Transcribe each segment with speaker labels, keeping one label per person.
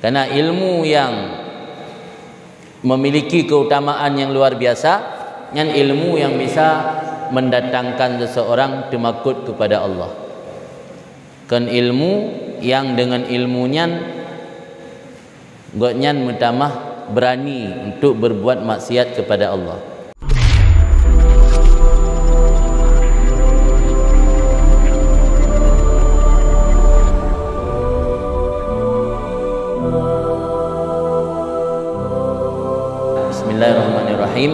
Speaker 1: Karena ilmu yang memiliki keutamaan yang luar biasa, yang ilmu yang bisa mendatangkan seseorang temakut kepada Allah. Kan ilmu yang dengan ilmunya gotnyan mutamah berani untuk berbuat maksiat kepada Allah. Bismillahirrahmanirrahim.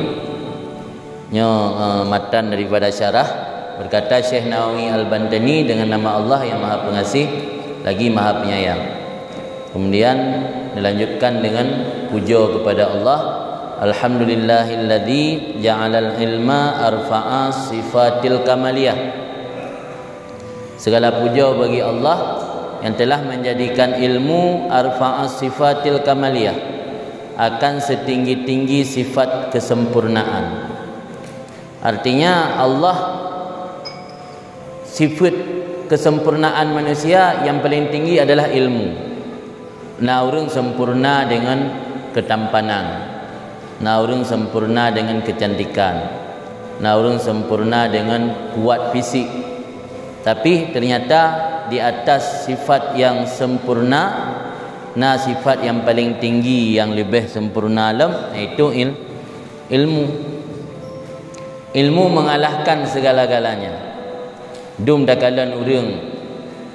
Speaker 1: Matan daripada syarah, berkata Syekh Nawawi Al-Bantani dengan nama Allah yang Maha Pengasih lagi Maha Penyayang. Kemudian dilanjutkan dengan puja kepada Allah. Alhamdulillahilladzi ja'alal ilma arfa'a sifatil kamaliyah. Segala puja bagi Allah yang telah menjadikan ilmu arfa'a sifatil kamaliyah, akan setinggi-tinggi sifat kesempurnaan. Artinya Allah, sifat kesempurnaan manusia yang paling tinggi adalah ilmu. Naurung sempurna dengan ketampanan, naurung sempurna dengan kecantikan, naurung sempurna dengan kuat fisik. Tapi ternyata di atas sifat yang sempurna, sifat yang paling tinggi yang lebih sempurna itu ilmu. Ilmu mengalahkan segala-galanya. Dum dakalan urang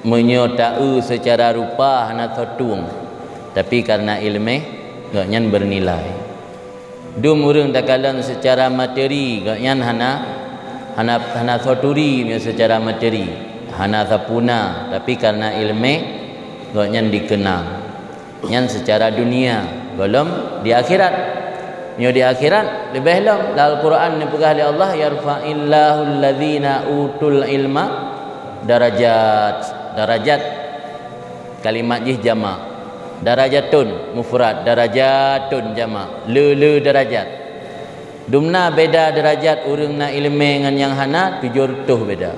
Speaker 1: menyotau secara rupa hana thotung, tapi karena ilmu gaknyan bernilai. Dum urang dakalan secara materi gaknyan hana thoturi secara materi, hana thapuna, tapi karena ilmu gaknyan dikenang. Yang secara dunia belum di akhirat. Nyo di akhirat lebih long. Dalam Al-Quran ni pegah oleh Allah, yarfa'illahu alladhina utul ilma darajat. Darajat kalimat jih jama', darajatun mufrad, darajatun jama', le darajat. Dumna beda derajat urang na ilmu dengan yang hana 700 beda.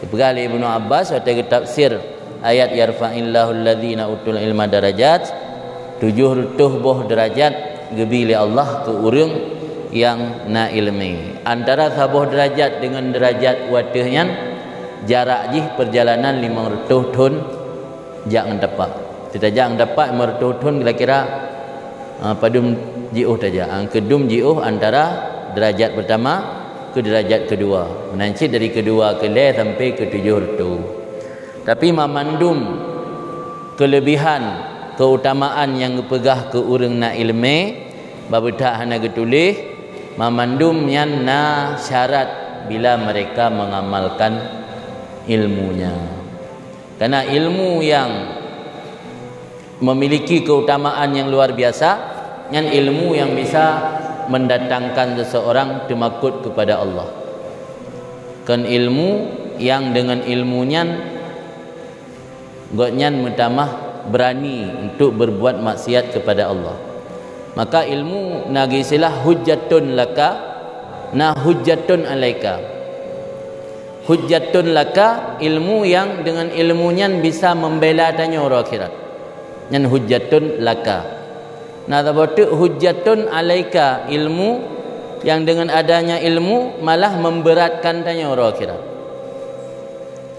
Speaker 1: Pegah oleh Ibnu Abbas waktu tafsir ayat yarfa'illahu alladhina utul ilma darajat, 700 boh derajat gebili Allah ke urang yang na ilmi. Antara sabuh derajat dengan derajat watihnya jarak jih perjalanan 500 ton jangan dapat. Kita jangan dapat 500 ton kira-kira padum jiuh saja. Kedum jiuh antara derajat pertama ke derajat kedua. Menanci dari kedua ke le sampai ke 700. Tapi memandum kelebihan keutamaan yang pegah ke urang na ilmu babedak hana getulih memandum yang na syarat bila mereka mengamalkan ilmunya. Karena ilmu yang memiliki keutamaan yang luar biasa, yang ilmu yang bisa mendatangkan seseorang temakut kepada Allah. Kan ilmu yang dengan ilmunya gotnyan mutamah berani untuk berbuat maksiat kepada Allah. Maka ilmu nagisilah hujjatun laka, na hujjatun alaika. Hujjatun laka, ilmu yang dengan ilmunya bisa membela tanya orang akhirat. Yang hujjatun laka. Nah, tapi hujjatun alaika, ilmu yang dengan adanya ilmu malah memberatkan tanya orang akhirat.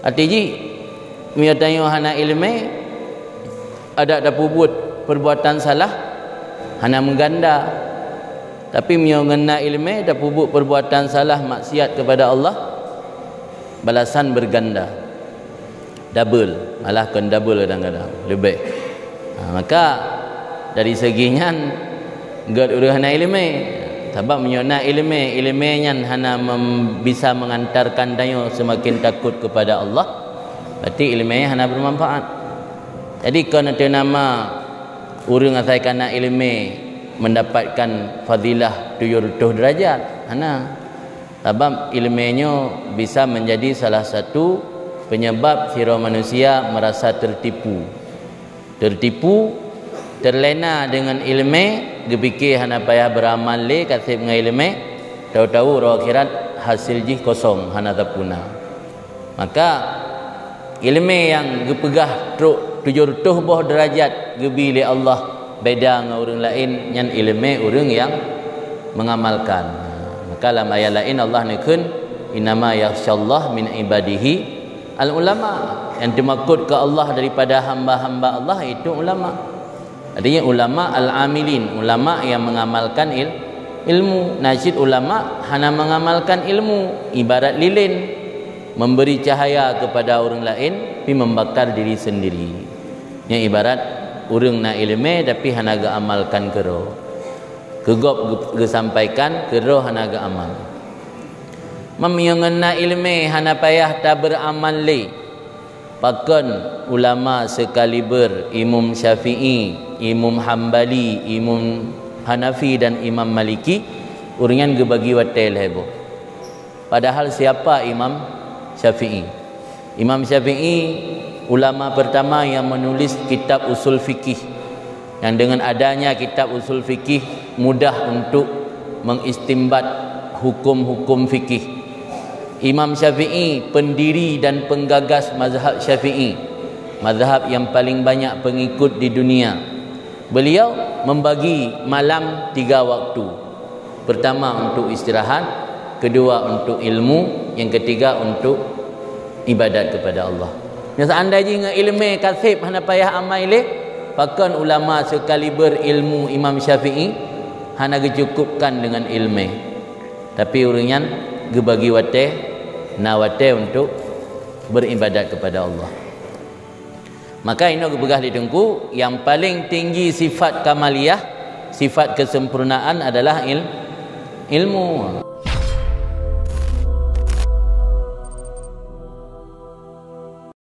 Speaker 1: Artinya dia tanya hana ilmu ada buat perbuatan salah hana mengganda, tapi mio ngena ilmu ada buat perbuatan salah maksiat kepada Allah balasan berganda, double, malah kan double kadang-kadang lebih. Maka dari seginya god urang hana ilmu, sebab mio na ilmu nya hana bisa mengantarkan dayo semakin takut kepada Allah, berarti ilmu hana bermanfaat. Jadi kerana nama urang asai kana ilmu mendapatkan fadilah 700 derajat. Hana. Sebab ilmunya bisa menjadi salah satu penyebab sira manusia merasa tertipu. Tertipu, terlena dengan ilmu, gepikir hana payah beramal le kasih dengan ilmu, tahu-tahu roh akhirat hasil jih kosong hana tapuna. Maka ilmu yang gepegah truk tujuh boh derajat gebi li Allah beda dengan orang lain yang ilmu orang yang mengamalkan. Maka dalam ayat lain Allah nekun innama yakhsyallah min ibadihi al ulama, yang dimaksud ke Allah daripada hamba-hamba Allah itu ulama. Artinya ulama al-amilin, ulama yang mengamalkan ilmu. Nasyid ulama hanya mengamalkan ilmu, ibarat lilin memberi cahaya kepada orang lain tapi membakar diri sendiri. Yang ibarat orang nak ilmu tapi hanya ga amalkan kero. Kegop ge sampaikan kero hanya ga amal. Memyengena ilmu hanya payah tak beramal le. Bahkan ulama sekaliber Imam Syafi'i, Imam Hambali, Imam Hanafi dan Imam Maliki uringan ge bagi watel hebo. Padahal siapa Imam Syafi'i? Imam Syafi'i ulama pertama yang menulis kitab usul fikih, yang dengan adanya kitab usul fikih mudah untuk mengistimbat hukum-hukum fikih. Imam Syafi'i pendiri dan penggagas mazhab Syafi'i, mazhab yang paling banyak pengikut di dunia. Beliau membagi malam 3 waktu. Pertama untuk istirahat, kedua untuk ilmu, yang ketiga untuk ibadat kepada Allah. Seandainya dengan ilmu kasib hana payah amal le, bahkan ulama sekaliber ilmu Imam Syafi'i hana dicukupkan dengan ilmu. Tapi uringan gebagi wate na wate untuk beribadat kepada Allah. Maka ini gebegah ditengku yang paling tinggi sifat kamaliyah, sifat kesempurnaan adalah ilmu.